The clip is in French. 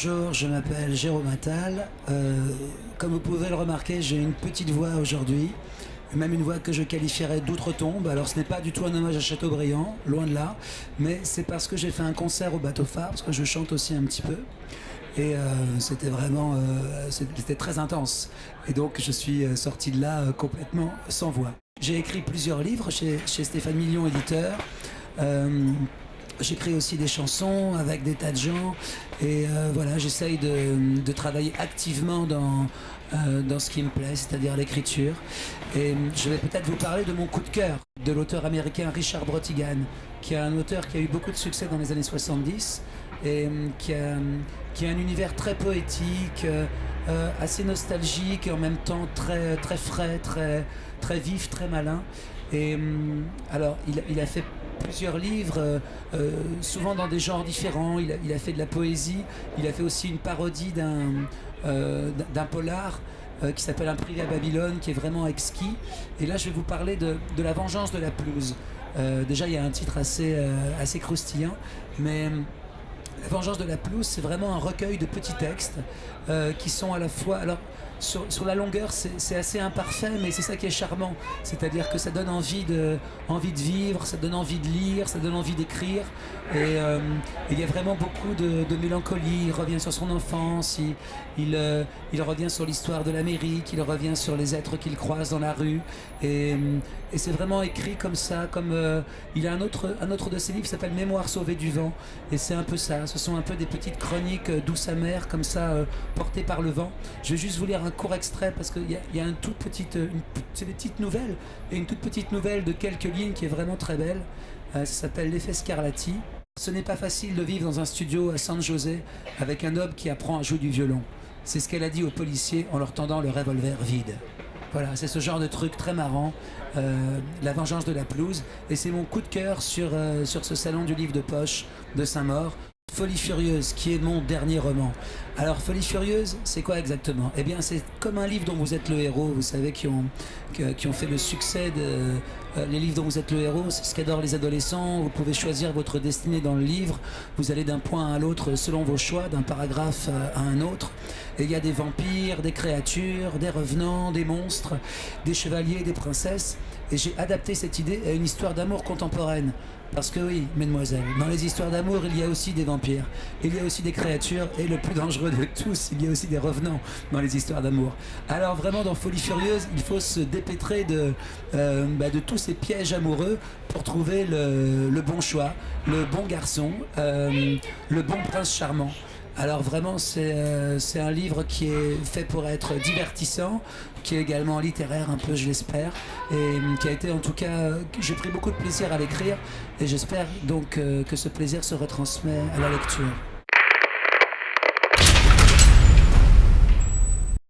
Bonjour, je m'appelle Jérôme Attal. Comme vous pouvez le remarquer, j'ai une petite voix aujourd'hui, même une voix que je qualifierais d'outre-tombe. Alors ce n'est pas du tout un hommage à Chateaubriand, loin de là, mais c'est parce que j'ai fait un concert au Bateau Phare, parce que je chante aussi un petit peu. Et c'était vraiment, c'était très intense. Et donc je suis sorti de là complètement sans voix. J'ai écrit plusieurs livres chez Stéphane Million, éditeur. J'écris aussi des chansons avec des tas de gens et voilà, j'essaye de travailler activement dans ce qui me plaît, c'est-à-dire l'écriture. Et je vais peut-être vous parler de mon coup de cœur, de l'auteur américain Richard Brautigan, qui est un auteur qui a eu beaucoup de succès dans les années 70 et qui a un univers très poétique, assez nostalgique et en même temps très, très frais, très vif, très malin. Et alors, il a fait plusieurs livres, souvent dans des genres différents. Il a fait de la poésie, il a fait aussi une parodie d'un polar qui s'appelle Un privé à Babylone, qui est vraiment exquis. Et là, je vais vous parler de La vengeance de la pelouse. Déjà, il y a un titre assez croustillant, mais La vengeance de la pelouse, c'est vraiment un recueil de petits textes qui sont à la fois... Alors, sur la longueur, c'est assez imparfait, mais c'est ça qui est charmant. C'est-à-dire que ça donne envie de vivre, ça donne envie de lire, ça donne envie d'écrire. Et il y a vraiment beaucoup de mélancolie. Il revient sur son enfance, il revient sur l'histoire de l'Amérique, il revient sur les êtres qu'il croise dans la rue. Et c'est vraiment écrit comme ça. Il a un autre de ses livres qui s'appelle Mémoire sauvée du vent. Et c'est un peu ça. Ce sont un peu des petites chroniques douces amères, comme ça, portées par le vent. Je vais juste vous lire un court extrait parce qu'il y a c'est des petites nouvelles et une toute petite nouvelle de quelques lignes qui est vraiment très belle. Ça s'appelle L'effet Scarlatti. Ce n'est pas facile de vivre dans un studio à San José avec un homme qui apprend à jouer du violon. C'est ce qu'elle a dit aux policiers en leur tendant le revolver vide. Voilà, c'est ce genre de truc très marrant, La vengeance de la pelouse. Et c'est mon coup de cœur sur ce salon du livre de poche de Saint-Maur. Folie furieuse, qui est mon dernier roman. Alors, Folie furieuse, c'est quoi exactement? Eh bien, c'est comme un livre dont vous êtes le héros, vous savez, qui ont fait le succès les livres dont vous êtes le héros, c'est ce qu'adorent les adolescents. Vous pouvez choisir votre destinée dans le livre. Vous allez d'un point à l'autre selon vos choix, d'un paragraphe à un autre. Et il y a des vampires, des créatures, des revenants, des monstres, des chevaliers, des princesses. Et j'ai adapté cette idée à une histoire d'amour contemporaine. Parce que oui, mesdemoiselles, dans les histoires d'amour, il y a aussi des vampires, il y a aussi des créatures, et le plus dangereux de tous, il y a aussi des revenants dans les histoires d'amour. Alors vraiment, dans Folie furieuse, il faut se dépêtrer de tous ces pièges amoureux pour trouver le bon choix, le bon garçon, le bon prince charmant. Alors vraiment, c'est un livre qui est fait pour être divertissant, qui est également littéraire un peu, je l'espère, et qui a été en tout cas, j'ai pris beaucoup de plaisir à l'écrire, et j'espère donc que ce plaisir se retransmet à la lecture.